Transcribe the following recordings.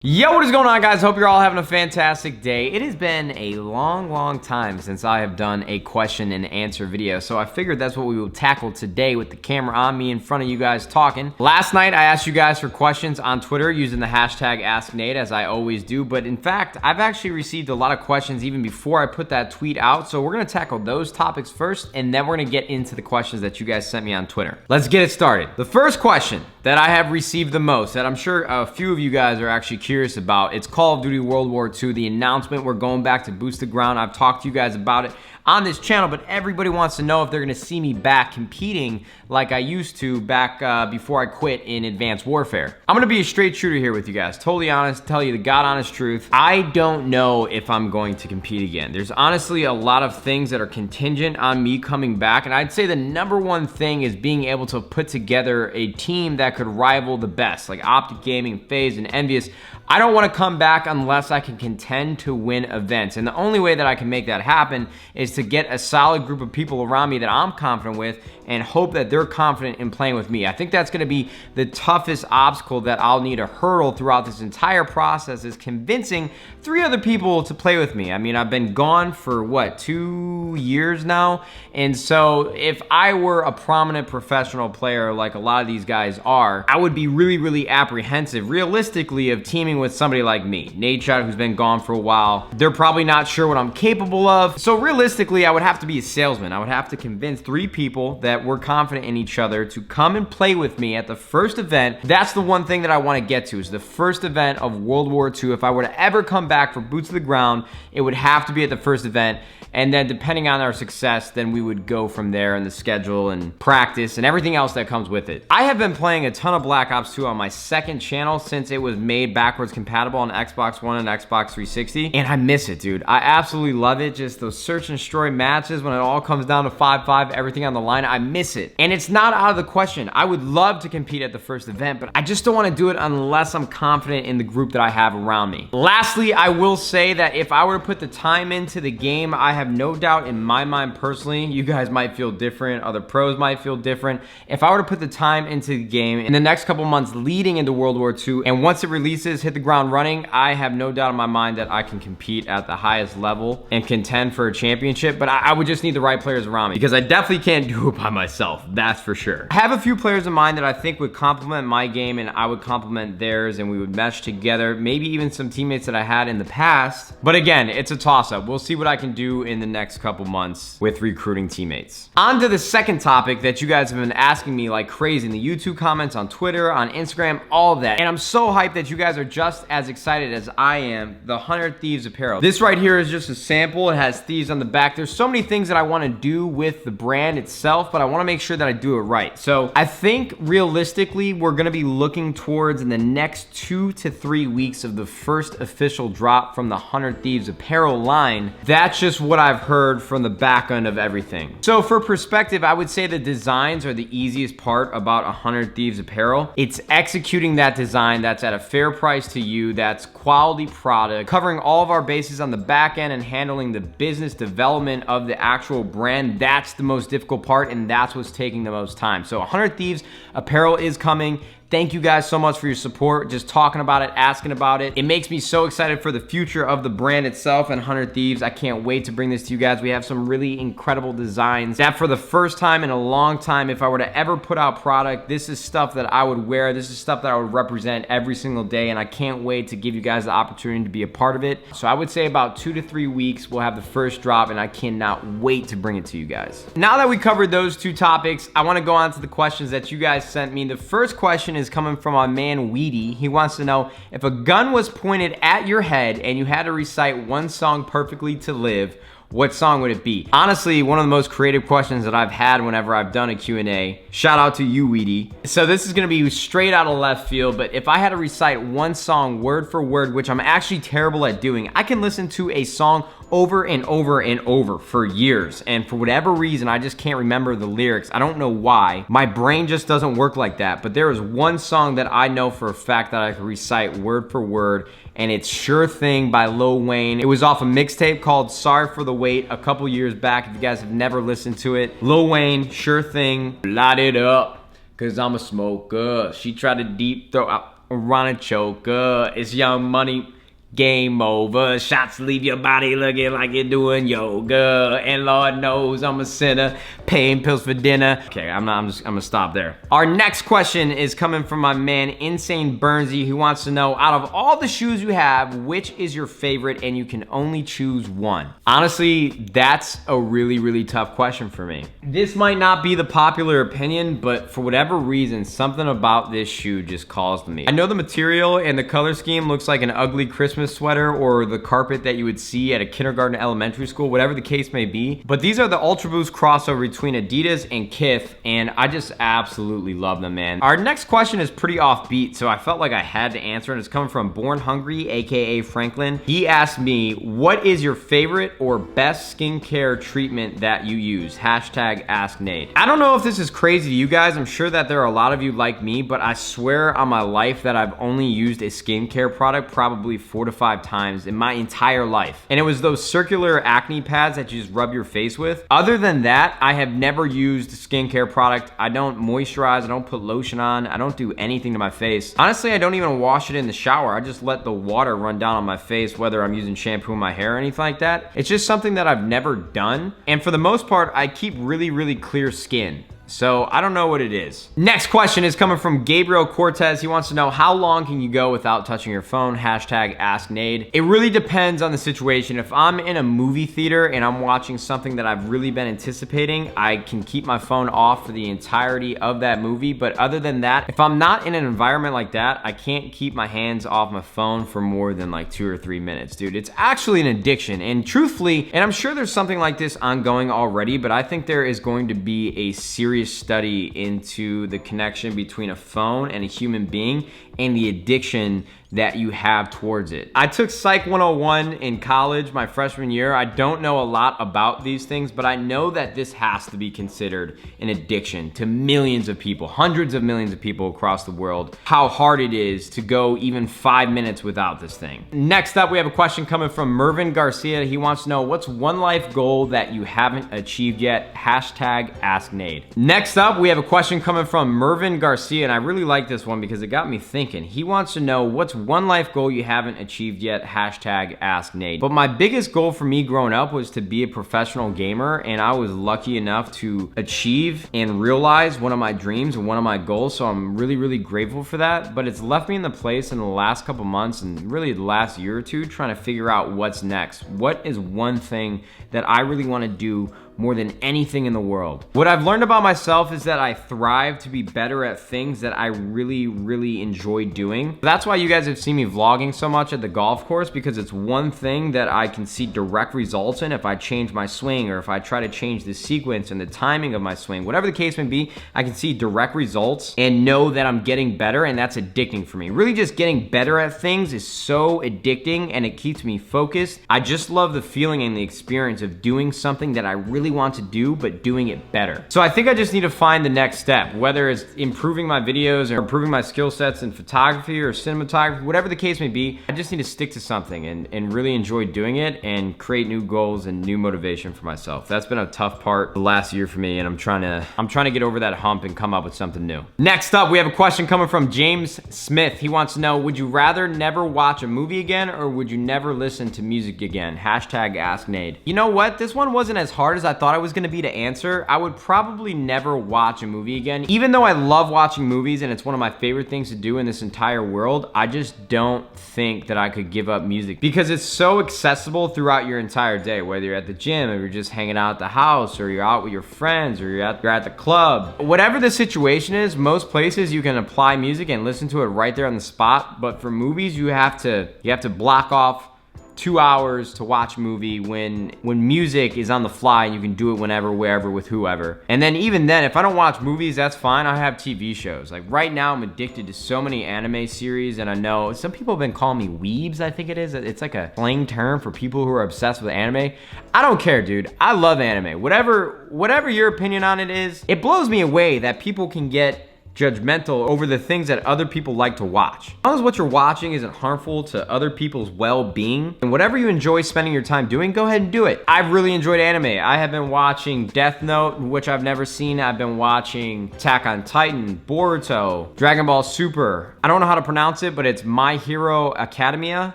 Yo, what is going on, guys? Hope you're all having a fantastic day. It has been a long time since I have done a question and answer video, so I figured that's what we will tackle today with the camera on me in front of you guys talking. Last night, I asked you guys for questions on Twitter using the hashtag AskNate, as I always do, but in fact, I've actually received a lot of questions even before I put that tweet out, so we're going to tackle those topics first, and then we're going to get into the questions that you guys sent me on Twitter. Let's get it started. The first question that I have received the most, that I'm sure a few of you guys are actually curious about. It's Call of Duty World War II, the announcement. We're going back to Boost the Ground. I've talked to you guys about it on this channel, but everybody wants to know if they're going to see me back competing like I used to back before I quit in Advanced Warfare. I'm going to be a straight shooter here with you guys. Totally honest, tell you the God honest truth. I don't know if I'm going to compete again. There's honestly a lot of things that are contingent on me coming back, and I'd say the number one thing is being able to put together a team that could rival the best, like Optic Gaming, FaZe, and Envious. I don't want to come back unless I can contend to win events. And the only way that I can make that happen is to get a solid group of people around me that I'm confident with and hope that they're confident in playing with me. I think that's going to be the toughest obstacle that I'll need to hurdle throughout this entire process, is convincing 3 other people to play with me. I mean, I've been gone for what, 2 years now? And so if I were a prominent professional player like a lot of these guys are, I would be really apprehensive realistically of teaming with somebody like me, Nadeshot, who's been gone for a while. They're probably not sure what I'm capable of. So realistically, I would have to be a salesman. I would have to convince 3 people that we're confident in each other to come and play with me at the first event. That's the one thing that I want to get to, is the first event of World War II. If I were to ever come back for Boots to the Ground, it would have to be at the first event. And then depending on our success, then we would go from there in the schedule and practice and everything else that comes with it. I have been playing a ton of Black Ops 2 on my second channel since it was made backwards compatible on Xbox One and Xbox 360. And I miss it, dude. I absolutely love it. Just those search and destroy matches when it all comes down to 5-5, everything on the line. I miss it. And it's not out of the question. I would love to compete at the first event, but I just don't want to do it unless I'm confident in the group that I have around me. Lastly, I will say that if I were to put the time into the game, I have no doubt in my mind personally, you guys might feel different, other pros might feel different. If I were to put the time into the game in the next couple months leading into World War II, and once it releases, hit the ground running, I have no doubt in my mind that I can compete at the highest level and contend for a championship, but I would just need the right players around me, because I definitely can't do it by myself, that's for sure. I have a few players in mind that I think would complement my game and I would complement theirs, and we would mesh together, maybe even some teammates that I had in the past. But again, it's a toss-up. We'll see what I can do in the next couple months with recruiting teammates. On to the second topic that you guys have been asking me like crazy in the YouTube comments, on Twitter, on Instagram, all of that. And I'm so hyped that you guys are just as excited as I am. The 100 Thieves apparel. This right here is just a sample. It has Thieves on the back. There's so many things that I want to do with the brand itself, but I want to make sure that I do it right. So I think realistically, we're going to be looking towards in the next 2 to 3 weeks of the first official drop from the 100 Thieves apparel line. That's just what I've heard from the back end of everything. So for perspective, I would say the designs are the easiest part about 100 Thieves apparel. It's executing that design that's at a fair price to you, that's quality product, covering all of our bases on the back end and handling the business development of the actual brand. That's the most difficult part, and that's what's taking the most time. So 100 Thieves apparel is coming. Thank you guys so much for your support, just talking about it, asking about it. It makes me so excited for the future of the brand itself and 100 Thieves. I can't wait to bring this to you guys. We have some really incredible designs that for the first time in a long time, if I were to ever put out product, this is stuff that I would wear. This is stuff that I would represent every single day, and I can't wait to give you guys the opportunity to be a part of it. So I would say about 2 to 3 weeks, we'll have the first drop, and I cannot wait to bring it to you guys. Now that we covered those 2 topics, I want to go on to the questions that you guys sent me. The first question is coming from our man Weedy. He wants to know, if a gun was pointed at your head and you had to recite one song perfectly to live, what song would it be? Honestly, one of the most creative questions that I've had whenever I've done a Q&A. Shout out to you, Weedy. So this is gonna be straight out of left field, but if I had to recite one song word for word, which I'm actually terrible at doing, I can listen to a song over and over and over for years, and for whatever reason, I just can't remember the lyrics. I don't know why. My brain just doesn't work like that, but there is one song that I know for a fact that I can recite word for word, and it's Sure Thing by Lil Wayne. It was off a mixtape called Sorry for the Wait a couple years back. If you guys have never listened to it, Lil Wayne, Sure Thing, light it up, cause I'm a smoker. She tried to deep throw out. run a choker. It's Young Money. Game over. Shots leave your body looking like you're doing yoga. And Lord knows I'm a sinner. Paying pills for dinner. Okay, I'm gonna stop there. Our next question is coming from my man Insane Burnsy, who wants to know, out of all the shoes you have, which is your favorite and you can only choose one? Honestly, that's a really tough question for me. This might not be the popular opinion, but for whatever reason, something about this shoe just calls to me. I know the material and the color scheme looks like an ugly Christmas sweater or the carpet that you would see at a kindergarten, elementary school, whatever the case may be. But these are the Ultra Boost crossover between Adidas and Kith, and I just absolutely love them, man. Our next question is pretty offbeat, so I felt like I had to answer it. It's coming from Born Hungry, aka Franklin. He asked me, what is your favorite or best skincare treatment that you use? Hashtag Ask Nate. I don't know if this is crazy to you guys. I'm sure that there are a lot of you like me, but I swear on my life that I've only used a skincare product probably 4 to 5 times in my entire life. And it was those circular acne pads that you just rub your face with. Other than that, I have never used a skincare product. I don't moisturize, I don't put lotion on, I don't do anything to my face. Honestly, I don't even wash it in the shower. I just let the water run down on my face, whether I'm using shampoo in my hair or anything like that. It's just something that I've never done. And for the most part, I keep really clear skin. So I don't know what it is. Next question is coming from Gabriel Cortez. He wants to know, how long can you go without touching your phone? Hashtag Ask Nade. It really depends on the situation. If I'm in a movie theater and I'm watching something that I've really been anticipating, I can keep my phone off for the entirety of that movie. But other than that, if I'm not in an environment like that, I can't keep my hands off my phone for more than like 2 or 3 minutes, dude. It's actually an addiction. And truthfully, and I'm sure there's something like this ongoing already, but I think there is going to be a serious study into the connection between a phone and a human being and the addiction that you have towards it. I took Psych 101 in college my freshman year. I don't know a lot about these things, but I know that this has to be considered an addiction to millions of people, hundreds of millions of people across the world, how hard it is to go even 5 minutes without this thing. Next up, we have a question coming from Mervin Garcia. He wants to know, what's one life goal that you haven't achieved yet? Hashtag Ask Nade. Next up, we have a question coming from Mervin Garcia, and I really like this one because it got me thinking. He wants to know, what's one life goal you haven't achieved yet? Hashtag Ask Nate. But my biggest goal for me growing up was to be a professional gamer, and I was lucky enough to achieve and realize one of my dreams and one of my goals, so I'm really grateful for that. But it's left me in the place in the last couple months and really the last year or two trying to figure out what's next. What is one thing that I really want to do more than anything in the world? What I've learned about myself is that I thrive to be better at things that I really enjoy doing. That's why you guys have seen me vlogging so much at the golf course, because it's one thing that I can see direct results in if I change my swing or if I try to change the sequence and the timing of my swing. Whatever the case may be, I can see direct results and know that I'm getting better, and that's addicting for me. Really just getting better at things is so addicting and it keeps me focused. I just love the feeling and the experience of doing something that I really want to do, but doing it better. So I think I just need to find the next step, whether it's improving my videos or improving my skill sets in photography or cinematography, whatever the case may be. I just need to stick to something and really enjoy doing it and create new goals and new motivation for myself. That's been a tough part the last year for me, and I'm trying to get over that hump and come up with something new. Next up, we have a question coming from James Smith. He wants to know, would you rather never watch a movie again or would you never listen to music again? Hashtag Ask Nade. You know what? This one wasn't as hard as I thought it was gonna be to answer. I would probably never watch a movie again. Even though I love watching movies and it's one of my favorite things to do in this entire world, I just don't think that I could give up music because it's so accessible throughout your entire day, whether you're at the gym or you're just hanging out at the house or you're out with your friends or you're at the club. Whatever the situation is, most places you can apply music and listen to it right there on the spot. But for movies, you have to block off 2 hours to watch a movie when music is on the fly and you can do it whenever, wherever, with whoever. And then even then, if I don't watch movies, that's fine. I have TV shows. Like right now, I'm addicted to so many anime series, and I know some people have been calling me weebs, I think it is. It's like a slang term for people who are obsessed with anime. I don't care, dude. I love anime. Whatever your opinion on it is, it blows me away that people can get judgmental over the things that other people like to watch. As long as what you're watching isn't harmful to other people's well-being, and whatever you enjoy spending your time doing, go ahead and do it. I've really enjoyed anime. I have been watching Death Note, which I've never seen. I've been watching Attack on Titan, Boruto, Dragon Ball Super. I don't know how to pronounce it, but it's My Hero Academia.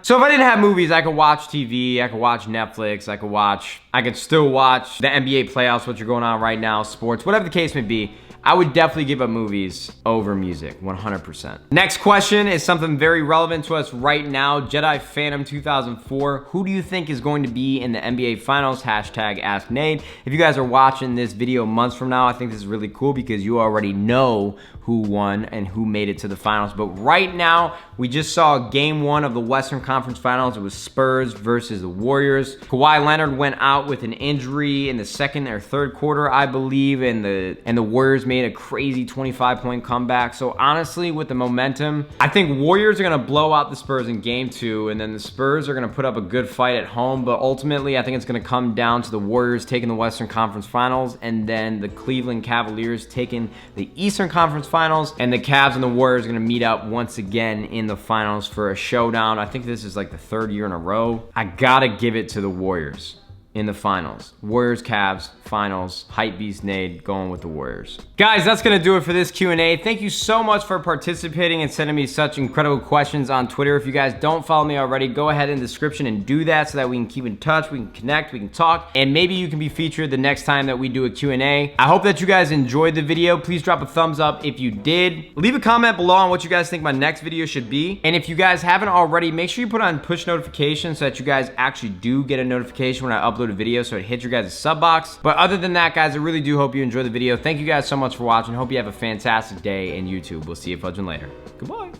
So if I didn't have movies, I could watch TV, I could watch Netflix, I could still watch the NBA playoffs, which are going on right now, sports, whatever the case may be. I would definitely give up movies over music, 100%. Next question is something very relevant to us right now. Jedi Phantom 2004. Who do you think is going to be in the NBA Finals? Hashtag Ask Nate. If you guys are watching this video months from now, I think this is really cool because you already know who won and who made it to the finals. But right now, we just saw game one of the Western Conference Finals. It was Spurs versus the Warriors. Kawhi Leonard went out with an injury in the second or third quarter, I believe, and the Warriors made a crazy 25-point comeback. So honestly, with the momentum, I think Warriors are gonna blow out the Spurs in game two, and then the Spurs are gonna put up a good fight at home. But ultimately, I think it's gonna come down to the Warriors taking the Western Conference Finals, and then the Cleveland Cavaliers taking the Eastern Conference Finals, and the Cavs and the Warriors are gonna meet up once again in the finals for a showdown. I think this is like the third year in a row. I gotta give it to the Warriors in the finals. Warriors, Cavs, finals. Hype Beast Nate going with the Warriors. Guys, that's gonna do it for this Q&A. Thank you so much for participating and sending me such incredible questions on Twitter. If you guys don't follow me already, go ahead in the description and do that so that we can keep in touch, we can connect, we can talk, and maybe you can be featured the next time that we do a Q&A. I hope that you guys enjoyed the video. Please drop a thumbs up if you did. Leave a comment below on what you guys think my next video should be. And if you guys haven't already, make sure you put on push notifications so that you guys actually do get a notification when I upload a video, so it hits your guys' sub box. But other than that, guys, I really do hope you enjoy the video. Thank you guys so much for watching. Hope you have a fantastic day in YouTube. We'll see you fudging later. Goodbye.